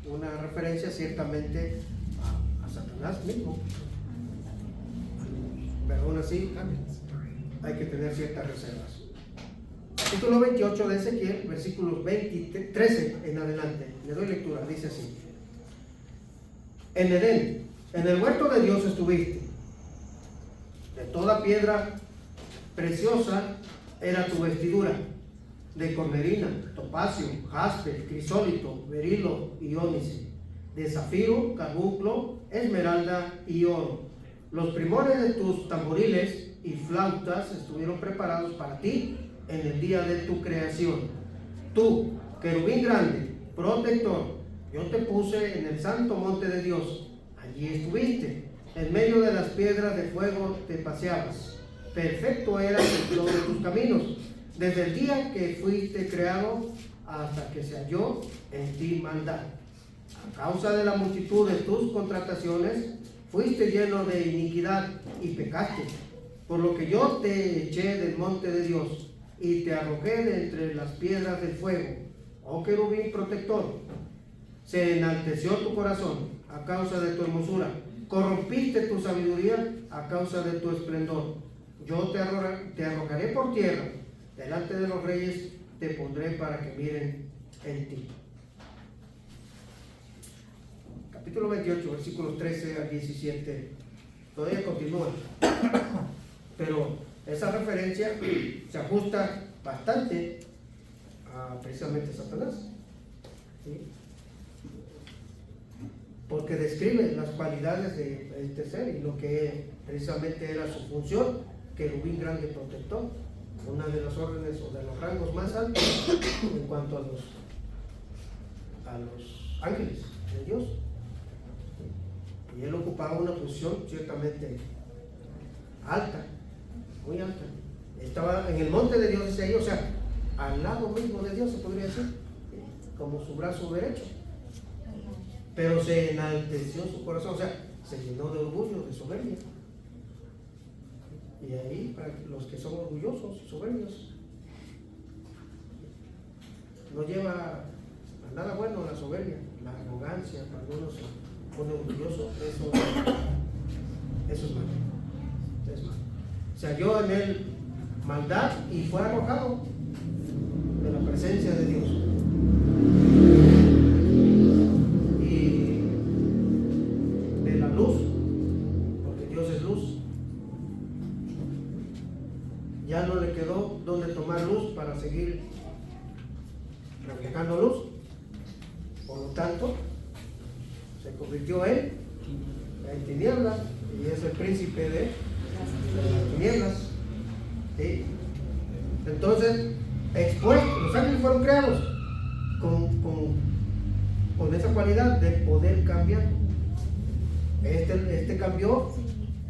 una referencia ciertamente a Satanás mismo, pero aún así hay que tener ciertas reservas. Capítulo 28 de Ezequiel, versículos 13 en adelante, le doy lectura. Dice así: en Edén, en el huerto de Dios estuviste. De toda piedra preciosa era tu vestidura, de cornerina, topacio, jaspe, crisólito, berilo y ónice, de zafiro, carbunclo, esmeralda y oro. Los primores de tus tamboriles y flautas estuvieron preparados para ti en el día de tu creación. Tú, querubín grande, protector, yo te puse en el santo monte de Dios. Allí estuviste, en medio de las piedras de fuego te paseabas. Perfecto era el flow de tus caminos, desde el día que fuiste creado hasta que se halló en ti maldad. A causa de la multitud de tus contrataciones, fuiste lleno de iniquidad y pecaste, por lo que yo te eché del monte de Dios y te arrojé de entre las piedras del fuego. Oh querubín protector, se enalteció tu corazón a causa de tu hermosura, corrompiste tu sabiduría a causa de tu esplendor. Yo te arrojaré por tierra, delante de los reyes te pondré para que miren en ti. capítulo 28, versículos 13 al 17, todavía continúa. Pero esa referencia se ajusta bastante a precisamente Satanás, ¿sí? Porque describe las cualidades de este ser y lo que precisamente era su función, querubín grande protector, una de las órdenes o de los rangos más altos en cuanto a los ángeles de Dios. Y él ocupaba una posición ciertamente alta, muy alta. Estaba en el monte de Dios, o sea, al lado mismo de Dios, se podría decir, como su brazo derecho. Pero se enalteció su corazón, o sea, se llenó de orgullo, de soberbia. Y ahí, para los que son orgullosos, soberbios, no lleva a nada bueno la soberbia, la arrogancia. Cuando uno se pone orgulloso, eso es malo. Es malo. Se halló en él maldad y fue arrojado de la presencia de Dios. Y de la luz, porque Dios es luz. Ya no le quedó donde tomar luz para seguir reflejando luz. Por lo tanto, se convirtió él en tinieblas y es el príncipe de las tinieblas. ¿Sí? Entonces, expuestos, los ángeles fueron creados con esa cualidad de poder cambiar. Este cambió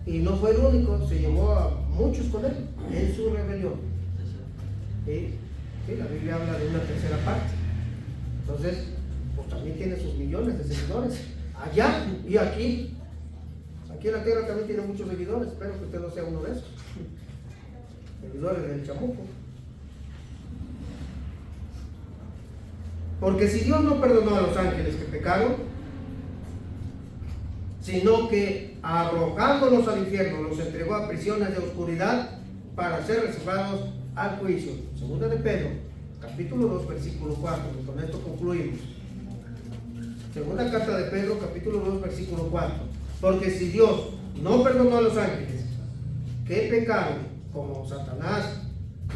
y no fue el único, se llevó a muchos con él en su rebelión. ¿Sí? Sí, la Biblia habla de una tercera parte. Entonces, pues también tiene sus millones de seguidores allá y aquí. Aquí en la tierra también tiene muchos seguidores. Espero que usted no sea uno de esos seguidores del chamuco. Porque si Dios no perdonó a los ángeles que pecaron, sino que arrojándolos al infierno los entregó a prisiones de oscuridad para ser reservados al juicio. Segunda de Pedro, capítulo 2, versículo 4, y con esto concluimos. Segunda carta de Pedro, capítulo 2, versículo 4. Porque si Dios no perdonó a los ángeles que pecaron, como Satanás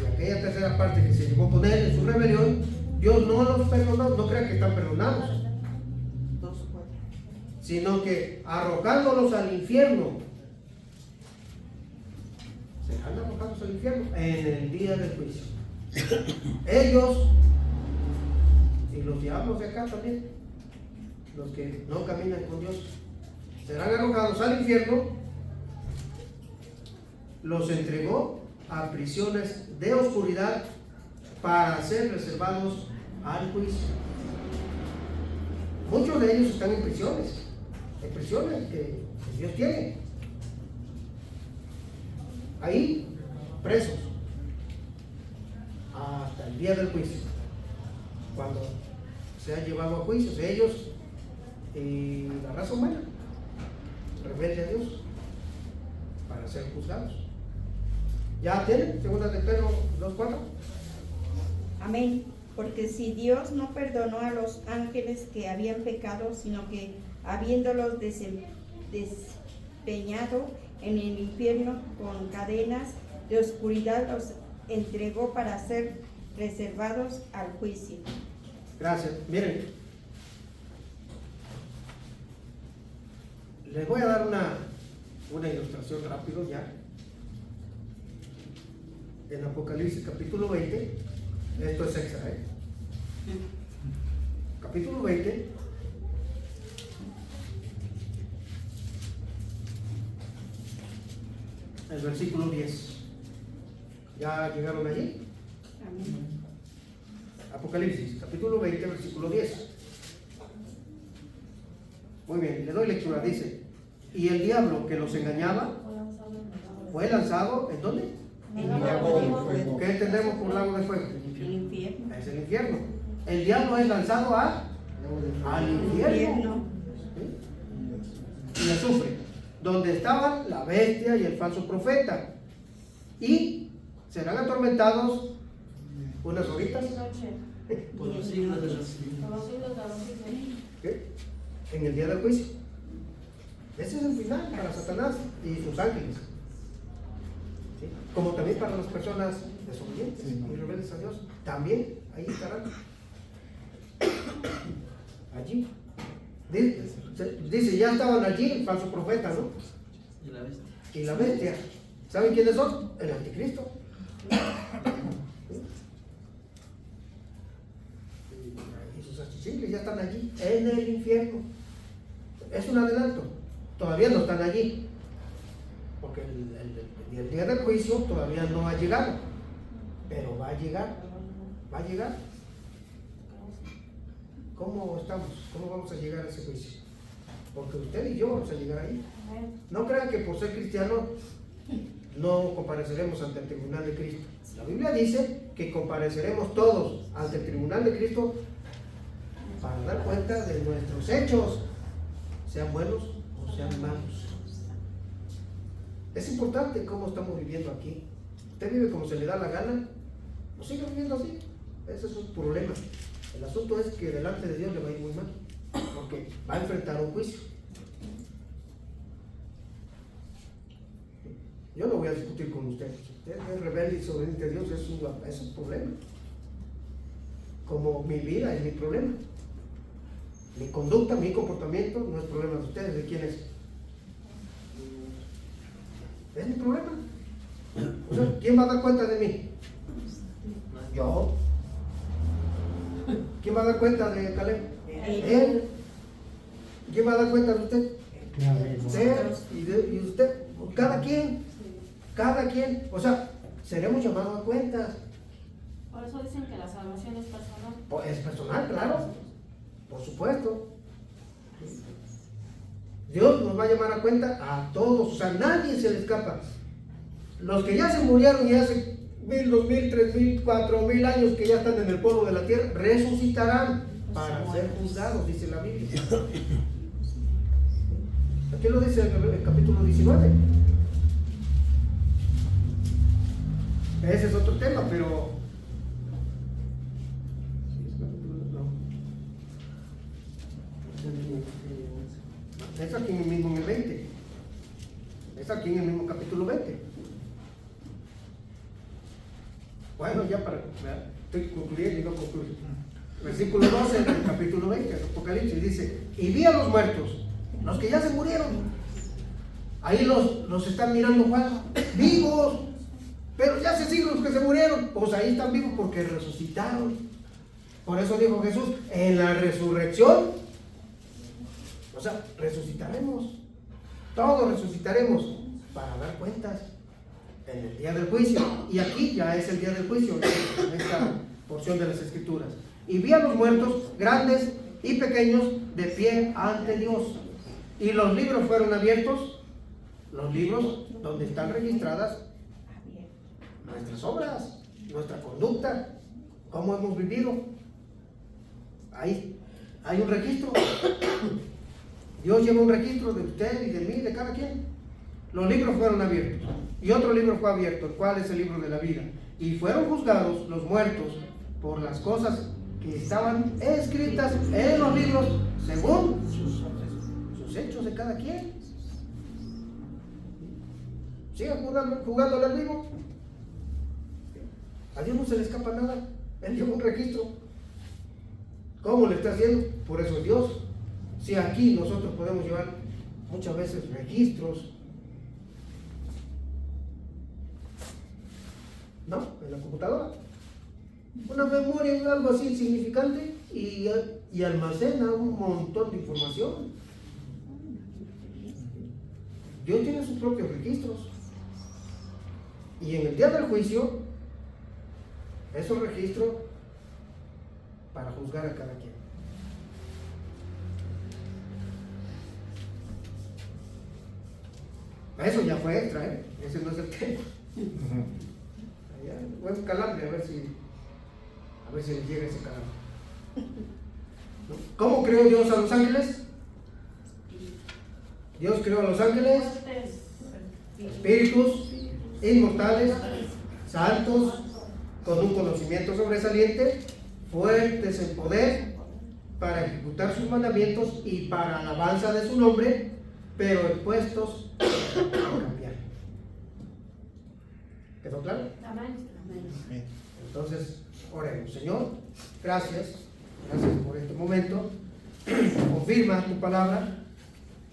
y aquella tercera parte que se llevó con él en su rebelión, Dios no los perdonó, no crean que están perdonados, sino que arrojándolos al infierno, serán arrojados al infierno en el día del juicio. Ellos y los diablos de acá también, los que no caminan con Dios, serán arrojados al infierno. Los entregó a prisiones de oscuridad para ser reservados al juicio. Muchos de ellos están en prisiones que Dios tiene. Ahí, presos, hasta el día del juicio, cuando se han llevado a juicios ellos y la raza humana rebelde a Dios para ser juzgados. ¿Ya tienen? Segunda de Pedro 2:4. Amén. Porque si Dios no perdonó a los ángeles que habían pecado, sino que habiéndolos despeñado en el infierno con cadenas de oscuridad, los entregó para ser reservados al juicio. Gracias. Miren, les voy a dar una ilustración rápido ya. En Apocalipsis capítulo 20, esto es extra, capítulo 20, el versículo 10. ¿Ya llegaron allí? Amén. Apocalipsis capítulo 20, versículo 10. Muy bien, le doy lectura. Dice: y el diablo que los engañaba fue lanzado ¿en dónde? En el lago de fuego. ¿Qué entendemos por lago de fuego? El infierno. Es el infierno. El diablo es lanzado al infierno. ¿Sí? Y azufre, donde estaban la bestia y el falso profeta, y serán atormentados unas horitas. Por los siglos de los siglos. Por los siglos de los siglos. ¿Qué? en el día del juicio. Ese es el final para Satanás y sus ángeles. ¿Sí? Como también para las personas desobedientes y rebeldes a Dios. También ahí estarán. Allí. Dice, ya estaban allí el falso profeta, ¿no? Y la bestia. Y la bestia. ¿Saben quiénes son? El anticristo. Y sus achichiles ya están allí, en el infierno. Es un adelanto. Todavía no están allí. Porque el día del juicio todavía no ha llegado. Pero va a llegar. Va a llegar. ¿Cómo estamos? ¿Cómo vamos a llegar a ese juicio? Porque usted y yo vamos a llegar ahí. No crean que por ser cristiano no compareceremos ante el tribunal de Cristo. La Biblia dice que compareceremos todos ante el tribunal de Cristo para dar cuenta de nuestros hechos, sean buenos o sean malos. Es importante cómo estamos viviendo aquí. Usted vive como se le da la gana, o sigue viviendo así. Ese es un problema. El asunto es que delante de Dios le va a ir muy mal, porque va a enfrentar un juicio. Yo no voy a discutir con usted. Si usted es rebelde y desobediente a Dios, es un problema. Como mi vida es mi problema. Mi conducta, mi comportamiento no es problema de ustedes. ¿De quién es? Es mi problema. O sea, ¿quién va a dar cuenta de mí? Yo. ¿Quién va a dar cuenta de Caleb? Él. ¿Quién va a dar cuenta de usted? Usted y usted. Cada quien. Cada quien. O sea, seremos llamados a cuentas. Por eso dicen que la salvación es personal. Es personal, claro. Por supuesto. Dios nos va a llamar a cuenta a todos. O sea, nadie se le escapa. Los que ya se murieron y hace 1000, 2000, 3000, 4000 años que ya están en el polvo de la tierra, resucitarán para ser juzgados, dice la Biblia. Aquí lo dice el capítulo 19. Ese es otro tema, pero es aquí mismo en el 20. Es aquí en el mismo capítulo 20. Bueno, ya para estoy concluyendo y no concluyo. Versículo 12 del capítulo 20 del Apocalipsis dice: y vi a los muertos, los que ya se murieron. Ahí los están mirando Juan, vivos. Pero ya hace siglos que se murieron. Pues ahí están vivos porque resucitaron. Por eso dijo Jesús, en la resurrección, o sea, resucitaremos. Todos resucitaremos para dar cuentas en el día del juicio. Y aquí ya es el día del juicio, en esta porción de las Escrituras. Y vi a los muertos, grandes y pequeños, de pie ante Dios. Y los libros fueron abiertos. Los libros donde están registradas nuestras obras, nuestra conducta, cómo hemos vivido. Ahí hay un registro. Dios lleva un registro de usted y de mí, de cada quien. Los libros fueron abiertos. Y otro libro fue abierto, el cual es el libro de la vida. Y fueron juzgados los muertos por las cosas que estaban escritas en los libros según sus hechos de cada quien. Sigan jugándole al vivo. A Dios no se le escapa nada. Él lleva un registro. ¿Cómo le está haciendo? Por eso es Dios. Si aquí nosotros podemos llevar muchas veces registros, ¿no? En la computadora. Una memoria, algo así insignificante, y almacena un montón de información. Dios tiene sus propios registros. Y en el día del juicio, esos registros para juzgar a cada quien. Eso ya fue extra, ¿eh? Ese no es el tema. Voy a un calambre a ver si les llega ese calambre. ¿Cómo creó Dios a los ángeles? Dios creó a los ángeles, espíritus inmortales, santos, con un conocimiento sobresaliente, fuertes en poder, para ejecutar sus mandamientos y para alabanza de su nombre, pero expuestos a cambiar. ¿Quedó claro? Amén. Entonces, oremos. Señor, gracias por este momento. Confirma tu palabra,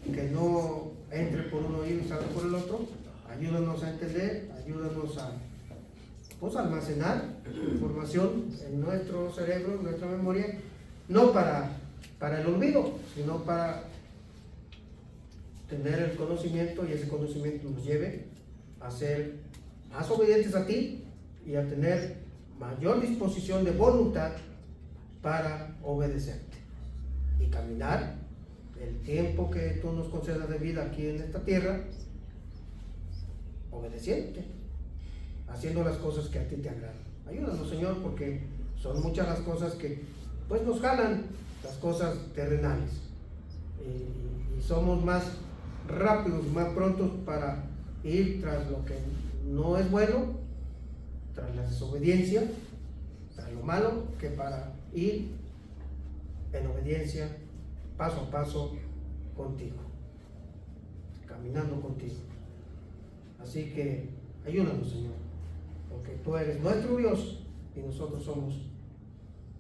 que no entre por un oído y salga por el otro. Ayúdanos a entender, ayúdanos a almacenar información en nuestro cerebro, en nuestra memoria, no para el olvido, sino para tener el conocimiento, y ese conocimiento nos lleve a ser más obedientes a ti y a tener mayor disposición de voluntad para obedecerte y caminar el tiempo que tú nos concedas de vida aquí en esta tierra, obedeciéndote, haciendo las cosas que a ti te agradan. Ayúdanos, Señor, porque son muchas las cosas que pues nos jalan, las cosas terrenales, y somos más rápidos, más prontos para ir tras lo que no es bueno, tras la desobediencia, tras lo malo, que para ir en obediencia paso a paso contigo, caminando contigo. Así que ayúdanos, Señor, porque tú eres nuestro Dios y nosotros somos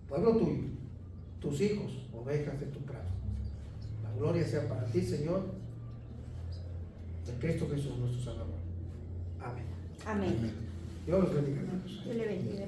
pueblo tuyo, tus hijos, ovejas de tu prado. La gloria sea para ti, Señor, de Cristo Jesús, nuestro Salvador. Amén. Amén. Dios los bendiga, hermanos. Dios le bendiga.